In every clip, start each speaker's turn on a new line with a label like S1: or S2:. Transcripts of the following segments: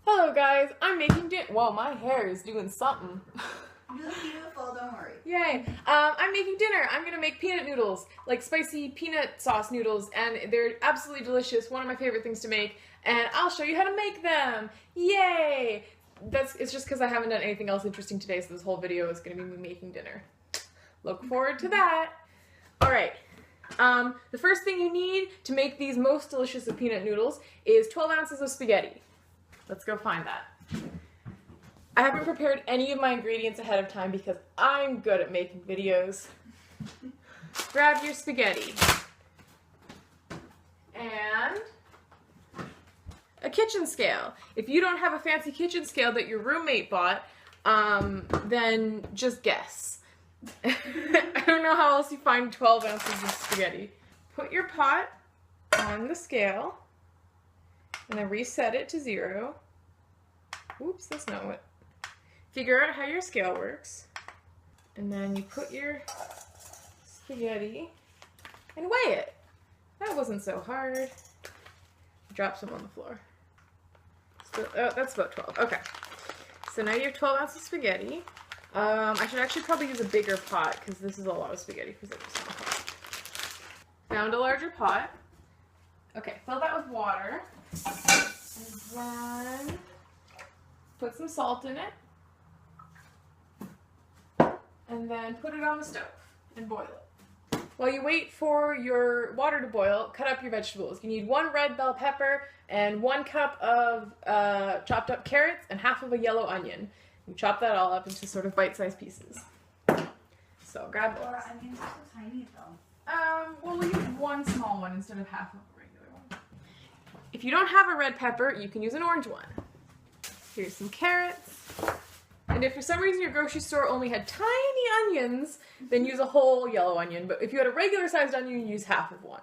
S1: Hello guys, I'm making dinner. Whoa, my hair is doing something.
S2: You look beautiful, don't worry.
S1: Yay. I'm making dinner. I'm gonna make peanut noodles, like spicy peanut sauce noodles, and they're absolutely delicious. One of my favorite things to make, and I'll show you how to make them. Yay! It's just because I haven't done anything else interesting today, so this whole video is gonna be me making dinner. Look forward to that. Alright. The first thing you need to make these most delicious of peanut noodles is 12 ounces of spaghetti. Let's go find that. I haven't prepared any of my ingredients ahead of time because I'm good at making videos. Grab your spaghetti. And a kitchen scale. If you don't have a fancy kitchen scale that your roommate bought, then just guess. I don't know how else you find 12 ounces of spaghetti. Put your pot on the scale and then reset it to 0. Oops, that's not what. Figure out how your scale works. And then you put your spaghetti and weigh it. That wasn't so hard. Drop some on the floor. So, oh, that's about 12. Okay. So now you have 12 ounces of spaghetti. I should actually probably use a bigger pot because this is a lot of spaghetti for such a small pot. Found a larger pot. Okay, fill that with water. And then put some salt in it. And then put it on the stove and boil it. While you wait for your water to boil, cut up your vegetables. You need 1 red bell pepper and 1 cup of chopped up carrots and half of a yellow onion. You chop that all up into sort of bite-sized pieces. So grab those.
S2: Or onions are so tiny though.
S1: Well, we'll use 1 small one instead of half of a regular one. If you don't have a red pepper, you can use an orange one. Here's some carrots. And if for some reason your grocery store only had tiny onions, then use a whole yellow onion. But if you had a regular sized onion, use half of one.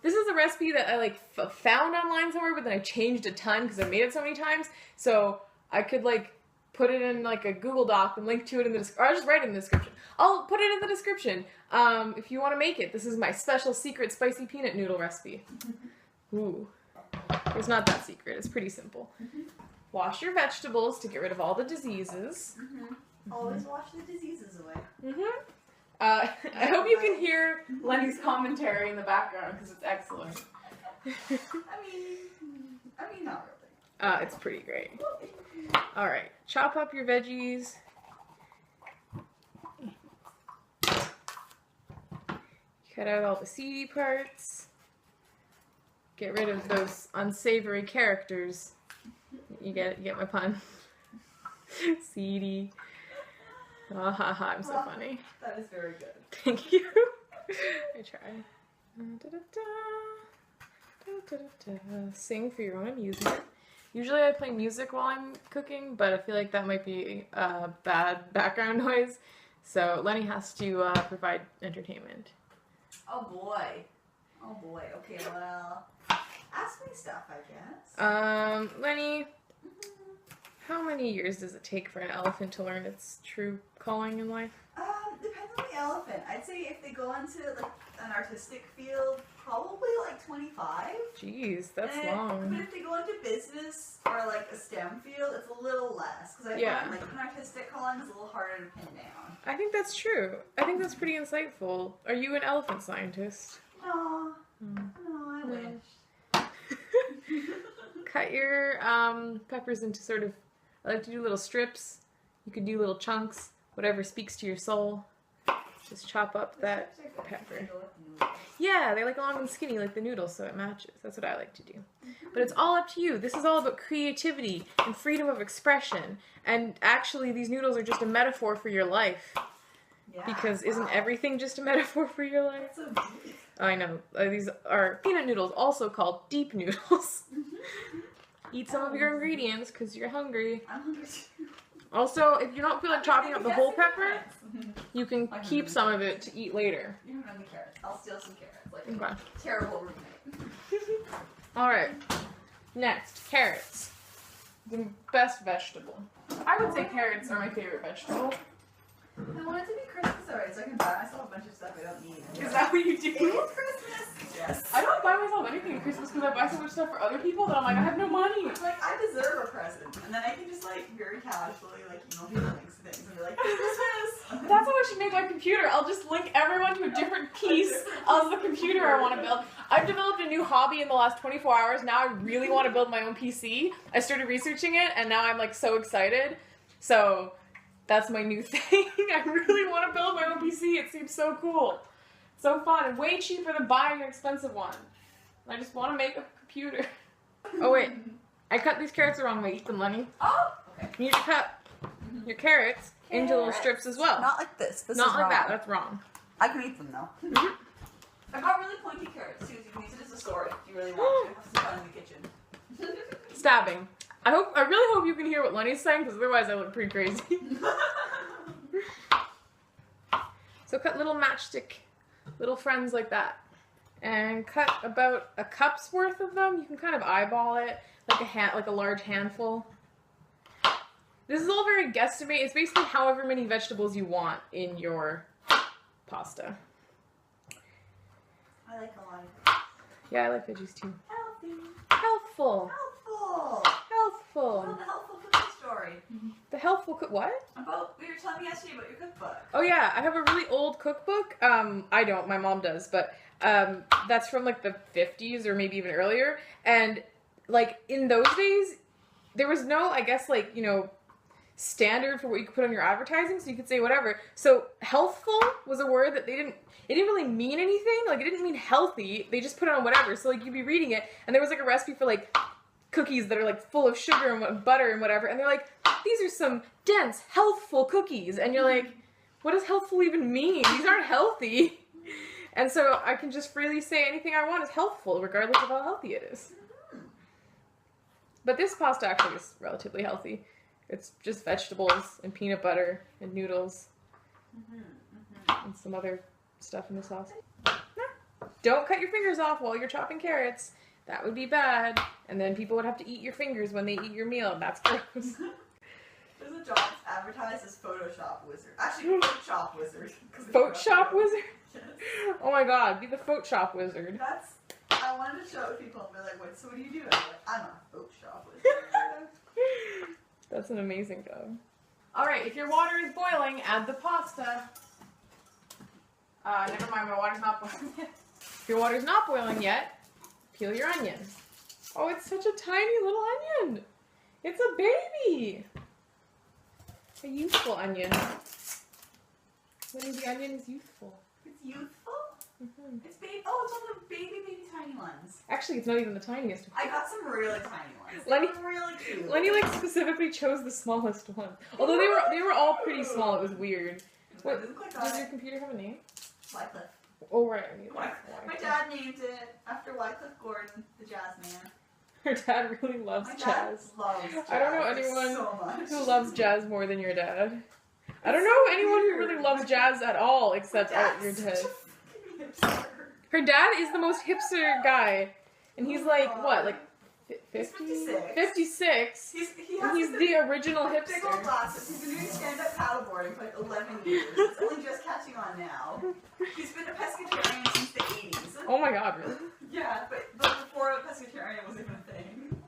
S1: This is a recipe that I found online somewhere, but then I changed a ton because I made it so many times. So I could put it in a Google Doc and link to it in the description. Or I'll just write it in the description. I'll put it in the description if you want to make it. This is my special secret spicy peanut noodle recipe. Ooh. It's not that secret. It's pretty simple. Wash your vegetables to get rid of all the diseases.
S2: Always wash the diseases away.
S1: I hope you can hear Lenny's commentary in the background because it's excellent.
S2: I mean, not really.
S1: It's pretty great. Alright, chop up your veggies. Cut out all the seedy parts. Get rid of those unsavory characters. You get my pun? Seedy. Oh, ha ha, I'm so funny.
S2: That is very good.
S1: Thank you. I try. Sing for your own amusement. Usually I play music while I'm cooking, but I feel like that might be a bad background noise. So Lenny has to provide entertainment.
S2: Oh boy. Oh boy. Okay, well, ask me stuff, I guess.
S1: Lenny, how many years does it take for an elephant to learn its true calling in life?
S2: Depends on the elephant. I'd say if they go into an artistic field, probably 25.
S1: Jeez, that's long.
S2: But if they go into business or a STEM field, it's a little less. Because I find an artistic calling is a little harder to pin down.
S1: I think that's true. I think that's pretty insightful. Are you an elephant scientist?
S2: No. No, I wish.
S1: Cut your peppers into I like to do little strips. You could do little chunks. Whatever speaks to your soul. Just chop up that pepper. Yeah, they long and skinny like the noodles, so it matches. That's what I like to do. But it's all up to you. This is all about creativity and freedom of expression. And actually, these noodles are just a metaphor for your life.
S2: Yeah,
S1: because isn't everything just a metaphor for your life?
S2: That's so deep.
S1: I know. These are peanut noodles, also called deep noodles. Eat some of your ingredients because you're hungry.
S2: I'm hungry too.
S1: Also, if you don't feel like chopping up the whole pepper, you can keep some of it to eat later.
S2: You don't have any carrots. I'll steal some carrots.
S1: Okay.
S2: Terrible roommate.
S1: Alright. Next, carrots. The best vegetable. I would say carrots are my favorite vegetable.
S2: I want it to be Christmas already so I can buy myself a bunch of stuff I don't need.
S1: Is that what you do?
S2: It is Christmas! Yes.
S1: I don't buy myself anything at Christmas because I buy so much stuff for other people that I'm like, I have no money.
S2: I like, very casually, like, email people links to things and be like, this is.
S1: That's how I should make my computer. I'll just link everyone to a different piece of the computer I want to build. I've developed a new hobby in the last 24 hours. Now I really want to build my own PC. I started researching it, and now I'm, like, so excited. So, that's my new thing. I really want to build my own PC. It seems so cool. So fun, and way cheaper than buying an expensive one. I just want to make a computer. Oh wait, I cut these carrots the wrong way. Eat them, Lenny.
S2: Oh, okay.
S1: You need to cut your carrots into little strips as well.
S2: Not like this. This
S1: Not
S2: is
S1: like
S2: wrong.
S1: that. That's wrong.
S2: I can eat them though. I've got really pointy carrots too. So you can use it as a sword if you really want to. Have some fun in the kitchen.
S1: Stabbing. I really hope you can hear what Lenny's saying, because otherwise I look pretty crazy. So cut little matchstick, little friends like that. And cut about a cup's worth of them. You can kind of eyeball it, like a large handful. This is all very guesstimate. It's basically however many vegetables you want in your pasta.
S2: I like a lot of veggies.
S1: Yeah, I like veggies too.
S2: Healthy.
S1: Healthful.
S2: Healthful.
S1: Healthful.
S2: Tell the healthful cooking story.
S1: The healthful what?
S2: About, we were telling me yesterday about your cookbook.
S1: Oh yeah, I have a really old cookbook. I don't, my mom does, but that's from like the 50s or maybe even earlier. And like in those days, there was no, I guess, like, you know, standard for what you could put on your advertising, so you could say whatever. So healthful was a word that it didn't really mean anything. Like, it didn't mean healthy. They just put it on whatever. So like you'd be reading it, and there was like a recipe for like cookies that are like full of sugar and butter and whatever, and they're like, these are some dense, healthful cookies, and you're like, what does healthful even mean? These aren't healthy. And so I can just freely say anything I want is healthful, regardless of how healthy it is. But this pasta actually is relatively healthy. It's just vegetables and peanut butter and noodles and some other stuff in the sauce. Don't cut your fingers off while you're chopping carrots. That would be bad. And then people would have to eat your fingers when they eat your meal. That's gross.
S2: There's a job that's advertised as Photoshop wizard. Actually, Photoshop wizard.
S1: Photoshop wizard?
S2: Yes.
S1: Oh my god, be the Photoshop wizard.
S2: I wanted to show it to people and be like, wait, so what do you do? And I'm like, I'm a Photoshop wizard.
S1: That's an amazing job. Alright, if your water is boiling, add the pasta. Never mind, my water's not boiling yet. If your water's not boiling yet, peel your onion. Oh, it's such a tiny little onion. It's a baby. A youthful onion. When the onion is youthful.
S2: It's youthful?
S1: Mm-hmm.
S2: It's baby. Oh, it's all the baby tiny ones.
S1: Actually, it's not even the tiniest.
S2: I got some really tiny ones.
S1: Lenny,
S2: they were really cute.
S1: Lenny like specifically chose the smallest one. Although they were all pretty small. It was weird. What, does your computer have a name?
S2: Wycliffe.
S1: Oh right, I mean,
S2: My dad named it after Wycliffe Gordon, the jazz man.
S1: Her dad really loves jazz.
S2: Loves jazz.
S1: I don't know anyone
S2: so much.
S1: who loves jazz more than your dad. I don't know anyone who really loves jazz at all except your dad. Her dad is the most hipster guy, and he's like what, like 50? 56. He's the original hipster.
S2: Big old glasses. He's been doing stand-up paddleboarding for like 11 years. It's only just catching on now. He's been a pescatarian since the 80s.
S1: Oh my god, really?
S2: Yeah, but before a pescatarian was even a thing.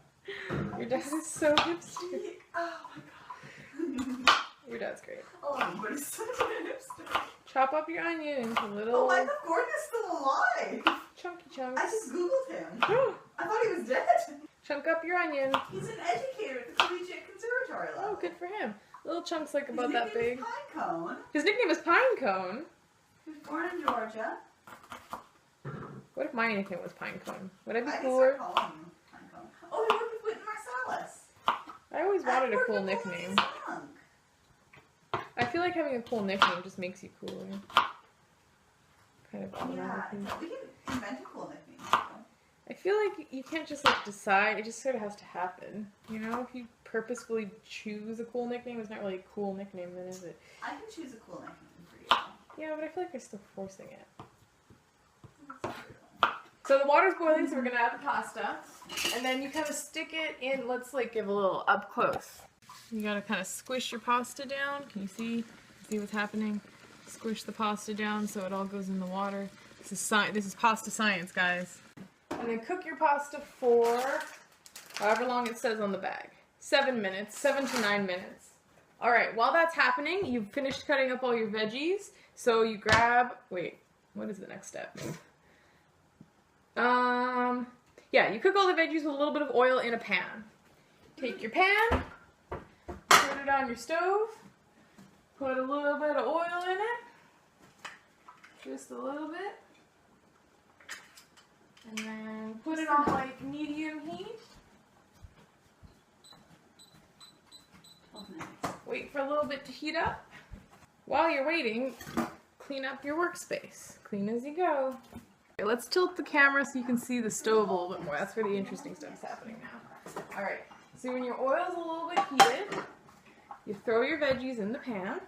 S1: Your dad is so hipster.
S2: Oh my god.
S1: Your dad's great.
S2: Oh, but he's such a hipster.
S1: Chop up your onion into little...
S2: Oh, Wycliffe Gordon is still alive!
S1: Chunky chunks.
S2: I just googled him. I thought he was dead.
S1: Chunk up your onion.
S2: He's an educator at the Collegiate Conservatory level.
S1: Oh, good for him. Little chunks like about that big.
S2: His nickname is Pinecone.
S1: His nickname is Pinecone?
S2: He was born in Georgia.
S1: What if my nickname was Pinecone? Would I be
S2: I
S1: cooler?
S2: can start calling him Pinecone. Oh, he worked with Wynton Marsalis.
S1: I always wanted a cool nickname. I feel like having a cool nickname just makes you cooler. Kind of automatically.
S2: Yeah, we can invent a cool nickname.
S1: I feel like you can't just like decide, it just sort of has to happen. You know, if you purposefully choose a cool nickname, it's not really a cool nickname then, is it?
S2: I can choose a cool nickname for you.
S1: Yeah, but I feel like you're still forcing it. So the water's boiling, so we're gonna add the pasta. And then you kind of stick it in, let's like give a little up close. You gotta kind of squish your pasta down. Can you see what's happening? Squish the pasta down so it all goes in the water. This is pasta science, guys. And then cook your pasta for however long it says on the bag. 7 minutes, 7 to 9 minutes. All right, while that's happening, you've finished cutting up all your veggies. So you grab, wait, what is the next step? Yeah, you cook all the veggies with a little bit of oil in a pan. Take your pan, put it on your stove, put a little bit of oil in it, just a little bit, and then put it on like medium heat. Wait for a little bit to heat up. While you're waiting, clean up your workspace. Clean as you go. Okay, let's tilt the camera so you can see the stove a little bit more. That's where the interesting stuff is happening now. Alright, so when your oil's a little bit heated, you throw your veggies in the pan.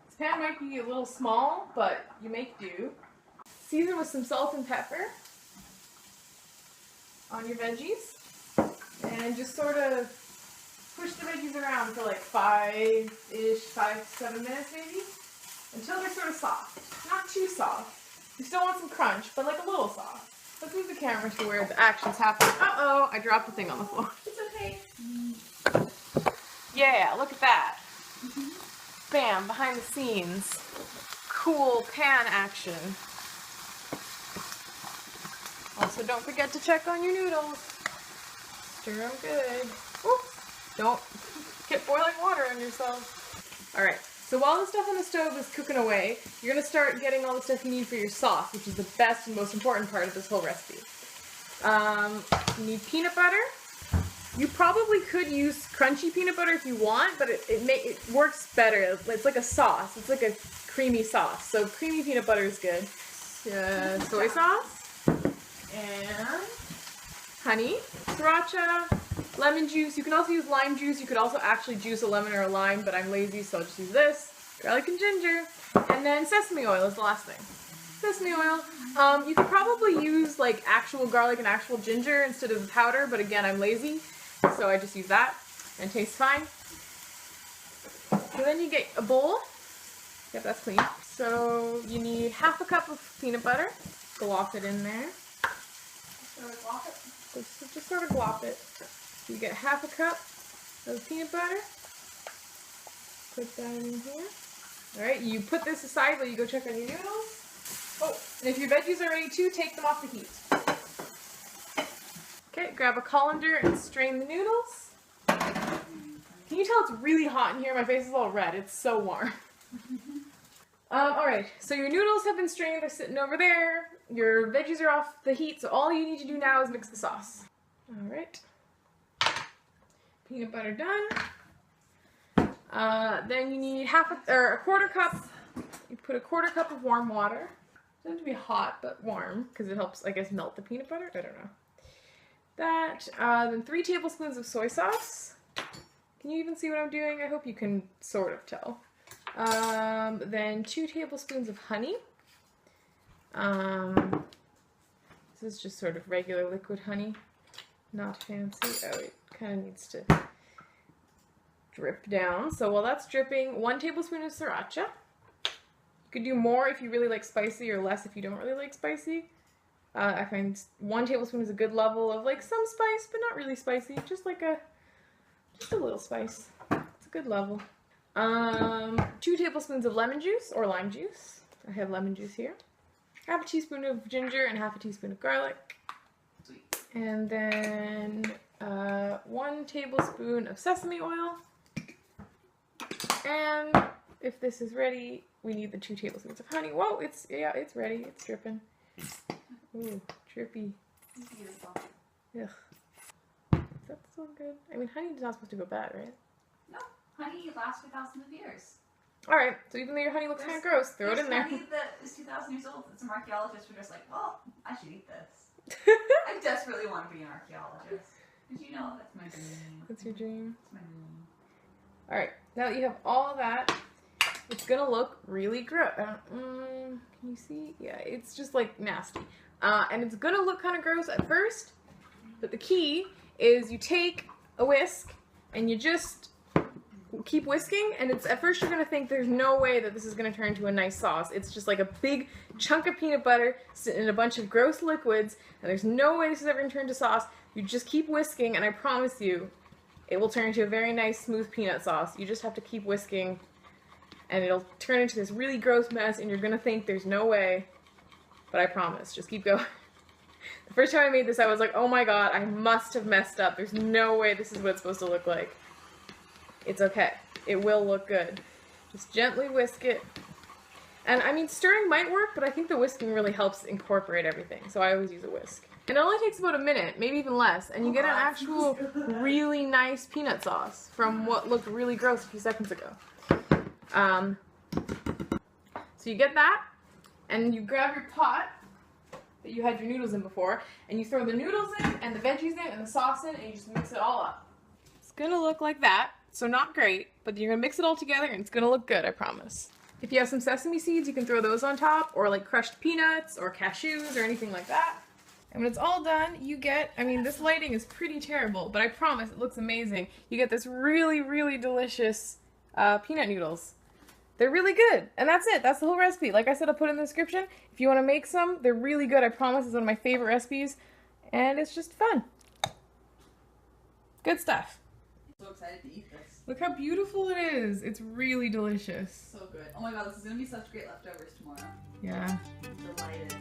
S1: This pan might be a little small, but you make do. Season with some salt and pepper on your veggies. And just sort of push the veggies around for like 5 to 7 minutes maybe, until they're sort of soft. Not too soft. You still want some crunch, but like a little soft. Let's move the camera to where the action's happening. Uh-oh, I dropped the thing on the floor.
S2: It's okay.
S1: Yeah, look at that. Bam, behind the scenes. Cool pan action. Also, don't forget to check on your noodles. Stir them good. Oops. Don't get boiling water on yourself. Alright, so while the stuff on the stove is cooking away, you're going to start getting all the stuff you need for your sauce, which is the best and most important part of this whole recipe. You need peanut butter. You probably could use crunchy peanut butter if you want, but it works better. It's like a sauce. It's like a creamy sauce. So creamy peanut butter is good. Soy sauce. And honey, sriracha, lemon juice. You can also use lime juice. You could also actually juice a lemon or a lime, but I'm lazy, so I'll just use this. Garlic and ginger. And then sesame oil is the last thing. Sesame oil. You could probably use like actual garlic and actual ginger instead of the powder, but again, I'm lazy, so I just use that, and it tastes fine. So then you get a bowl. Yep, that's clean. So you need half a cup of peanut butter. Glop it in there. Just sort of glop it. So you get half a cup of peanut butter. Put that in here. Alright, you put this aside while you go check on your noodles. Oh, and if your veggies are ready too, take them off the heat. Okay, grab a colander and strain the noodles. Can you tell it's really hot in here? My face is all red. It's so warm. Alright, so your noodles have been strained. They're sitting over there. Your veggies are off the heat, so all you need to do now is mix the sauce. Alright. Peanut butter done. Then you need a quarter cup. You put a quarter cup of warm water. It doesn't have to be hot, but warm, because it helps, I guess, melt the peanut butter. I don't know. That. Then 3 tablespoons of soy sauce. Can you even see what I'm doing? I hope you can sort of tell. Then 2 tablespoons of honey. This is just sort of regular liquid honey. Not fancy. Oh, it kind of needs to drip down. So while that's dripping, 1 tablespoon of sriracha. You could do more if you really like spicy, or less if you don't really like spicy. I find 1 tablespoon is a good level of like some spice, but not really spicy. Just a little spice. It's a good level. 2 tablespoons of lemon juice or lime juice. I have lemon juice here. Half a teaspoon of ginger and half a teaspoon of garlic.
S2: Sweet.
S1: And then 1 tablespoon of sesame oil. And if this is ready, we need the 2 tablespoons of honey. Whoa, it's ready. It's dripping. Ooh, drippy. Ugh. That's so good. I mean, honey is not supposed to go bad, right?
S2: No, honey lasts for thousands of years.
S1: Alright, so even though your honey looks kind of gross, throw it in there.
S2: Honey that is 2,000 years old. Some archaeologists were just like, well, I should eat this. I desperately want to be an archaeologist. Did you know that's my dream?
S1: That's your dream?
S2: That's my dream.
S1: Alright, now that you have all of that, it's gonna look really gross. Can you see? Yeah, it's just like nasty. And it's gonna look kind of gross at first, but the key is you take a whisk and you just keep whisking, and at first you're gonna think there's no way that this is gonna turn into a nice sauce. It's just like a big chunk of peanut butter sitting in a bunch of gross liquids, and there's no way this is ever gonna turn into sauce. You just keep whisking, and I promise you, it will turn into a very nice, smooth peanut sauce. You just have to keep whisking, and it'll turn into this really gross mess, and you're gonna think there's no way, but I promise, just keep going. The first time I made this, I was like, oh my god, I must have messed up. There's no way this is what it's supposed to look like. It's okay. It will look good. Just gently whisk it. And I mean, stirring might work, but I think the whisking really helps incorporate everything, so I always use a whisk. And it only takes about a minute, maybe even less, and you get an actual really nice peanut sauce from what looked really gross a few seconds ago. So you get that, and you grab your pot that you had your noodles in before, and you throw the noodles in, and the veggies in, and the sauce in, and you just mix it all up. It's gonna look like that, so not great, but you're gonna mix it all together, and it's gonna look good, I promise. If you have some sesame seeds, you can throw those on top, or like crushed peanuts, or cashews, or anything like that. And when it's all done, you get, I mean, this lighting is pretty terrible, but I promise it looks amazing. You get this really, really delicious peanut noodles. They're really good. And that's it. That's the whole recipe. Like I said, I'll put it in the description. If you want to make some, they're really good. I promise it's one of my favorite recipes. And it's just fun. Good stuff.
S2: I'm so excited to eat this.
S1: Look how beautiful it is. It's really delicious.
S2: So good. Oh my god, this is going to be such great leftovers tomorrow.
S1: Yeah.
S2: I'm delighted.